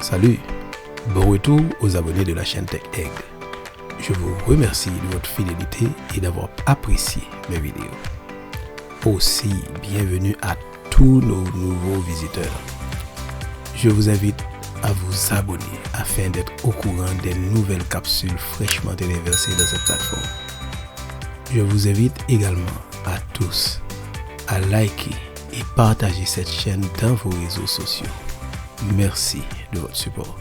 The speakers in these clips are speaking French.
Salut, bon retour aux abonnés de la chaîne Tech Egg. Je vous remercie de votre fidélité et d'avoir apprécié mes vidéos. Aussi, bienvenue à tous nos nouveaux visiteurs. Je vous invite à vous abonner afin d'être au courant des nouvelles capsules fraîchement téléversées dans cette plateforme. Je vous invite également à tous à liker et partager cette chaîne dans vos réseaux sociaux. Merci de votre support.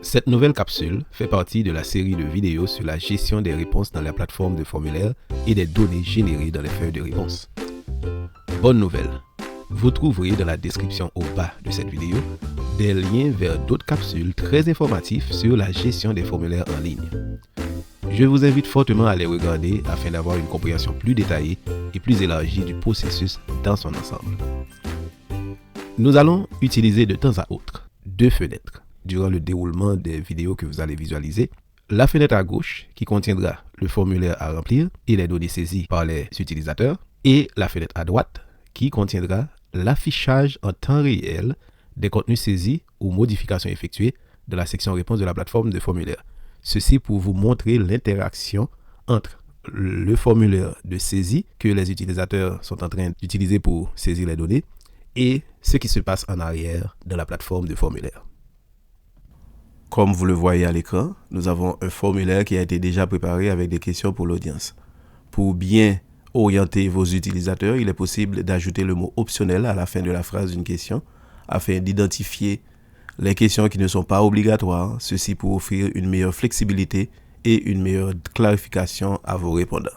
Cette nouvelle capsule fait partie de la série de vidéos sur la gestion des réponses dans la plateforme de formulaire et des données générées dans les feuilles de réponse. Bonne nouvelle, vous trouverez dans la description au bas de cette vidéo des liens vers d'autres capsules très informatives sur la gestion des formulaires en ligne. Je vous invite fortement à les regarder afin d'avoir une compréhension plus détaillée et plus élargie du processus dans son ensemble. Nous allons utiliser de temps à autre deux fenêtres durant le déroulement des vidéos que vous allez visualiser. La fenêtre à gauche qui contiendra le formulaire à remplir et les données saisies par les utilisateurs, et la fenêtre à droite qui contiendra l'affichage en temps réel des contenus saisis ou modifications effectuées dans la section réponse de la plateforme de formulaire. Ceci pour vous montrer l'interaction entre le formulaire de saisie que les utilisateurs sont en train d'utiliser pour saisir les données et ce qui se passe en arrière dans la plateforme de formulaire. Comme vous le voyez à l'écran, nous avons un formulaire qui a été déjà préparé avec des questions pour l'audience. Pour bien orienter vos utilisateurs, il est possible d'ajouter le mot optionnel à la fin de la phrase d'une question afin d'identifier les questions qui ne sont pas obligatoires, ceci pour offrir une meilleure flexibilité et une meilleure clarification à vos répondants.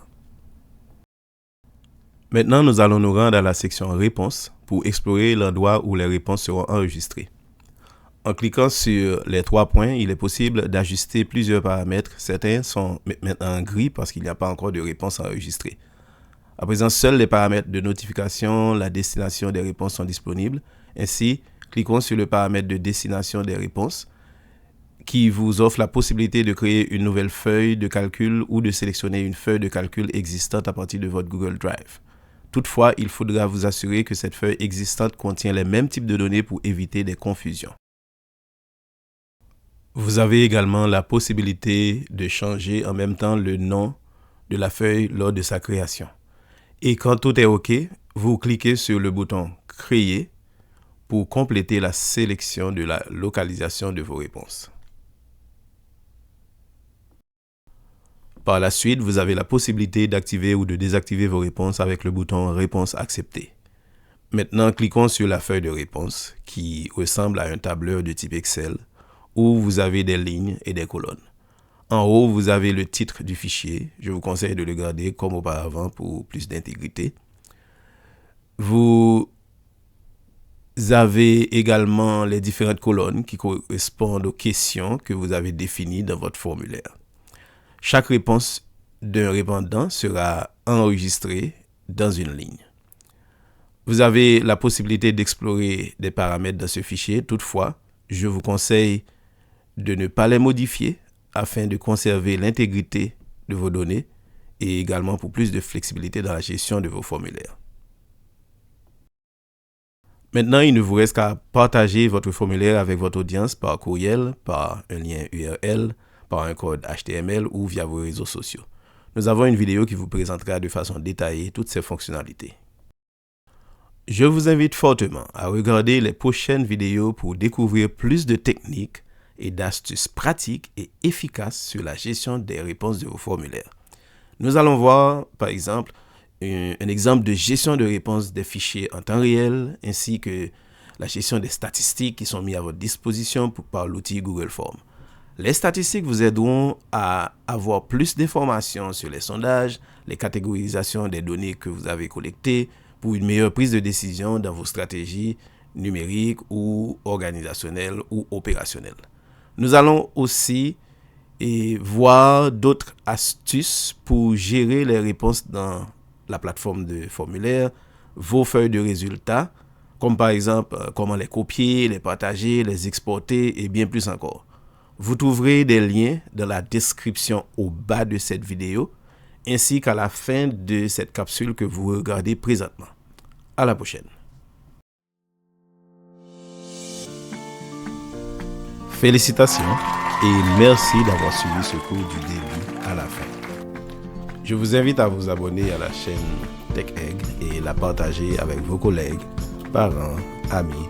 Maintenant, nous allons nous rendre à la section réponses pour explorer l'endroit où les réponses seront enregistrées. En cliquant sur les trois points, il est possible d'ajuster plusieurs paramètres. Certains sont maintenant en gris parce qu'il n'y a pas encore de réponse enregistrée. À présent, seuls les paramètres de notification, la destination des réponses sont disponibles. Ainsi, cliquons sur le paramètre de destination des réponses qui vous offre la possibilité de créer une nouvelle feuille de calcul ou de sélectionner une feuille de calcul existante à partir de votre Google Drive. Toutefois, il faudra vous assurer que cette feuille existante contient les mêmes types de données pour éviter des confusions. Vous avez également la possibilité de changer en même temps le nom de la feuille lors de sa création. Et quand tout est OK, vous cliquez sur le bouton « Créer » pour compléter la sélection de la localisation de vos réponses. Par la suite, vous avez la possibilité d'activer ou de désactiver vos réponses avec le bouton « Réponse acceptée ». Maintenant, cliquons sur la feuille de réponse qui ressemble à un tableur de type Excel où vous avez des lignes et des colonnes. En haut, vous avez le titre du fichier. Je vous conseille de le garder comme auparavant pour plus d'intégrité. Vous avez également les différentes colonnes qui correspondent aux questions que vous avez définies dans votre formulaire. Chaque réponse d'un répondant sera enregistrée dans une ligne. Vous avez la possibilité d'explorer des paramètres dans ce fichier. Toutefois, je vous conseille de ne pas les modifier afin de conserver l'intégrité de vos données et également pour plus de flexibilité dans la gestion de vos formulaires. Maintenant, il ne vous reste qu'à partager votre formulaire avec votre audience par courriel, par un lien URL, par un code HTML ou via vos réseaux sociaux. Nous avons une vidéo qui vous présentera de façon détaillée toutes ces fonctionnalités. Je vous invite fortement à regarder les prochaines vidéos pour découvrir plus de techniques et d'astuces pratiques et efficaces sur la gestion des réponses de vos formulaires. Nous allons voir, par exemple, un exemple de gestion de réponse des fichiers en temps réel, ainsi que la gestion des statistiques qui sont mises à votre disposition par l'outil Google Forms. Les statistiques vous aideront à avoir plus d'informations sur les sondages, les catégorisations des données que vous avez collectées pour une meilleure prise de décision dans vos stratégies numériques ou organisationnelles ou opérationnelles. Nous allons aussi voir d'autres astuces pour gérer les réponses dans la plateforme de formulaire, vos feuilles de résultats, comme par exemple comment les copier, les partager, les exporter et bien plus encore. Vous trouverez des liens dans la description au bas de cette vidéo ainsi qu'à la fin de cette capsule que vous regardez présentement. À la prochaine. Félicitations et merci d'avoir suivi ce cours du début à la fin. Je vous invite à vous abonner à la chaîne TechEgg et la partager avec vos collègues, parents, amis,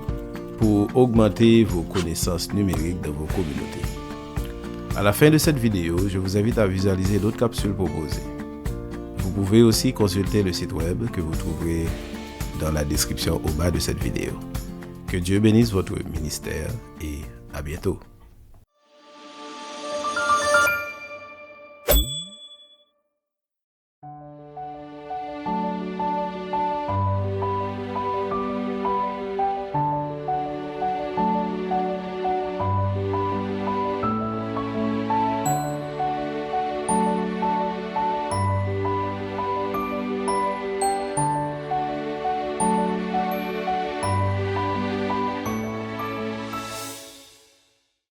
pour augmenter vos connaissances numériques dans vos communautés. À la fin de cette vidéo, je vous invite à visualiser d'autres capsules proposées. Vous pouvez aussi consulter le site web que vous trouverez dans la description au bas de cette vidéo. Que Dieu bénisse votre ministère et à bientôt.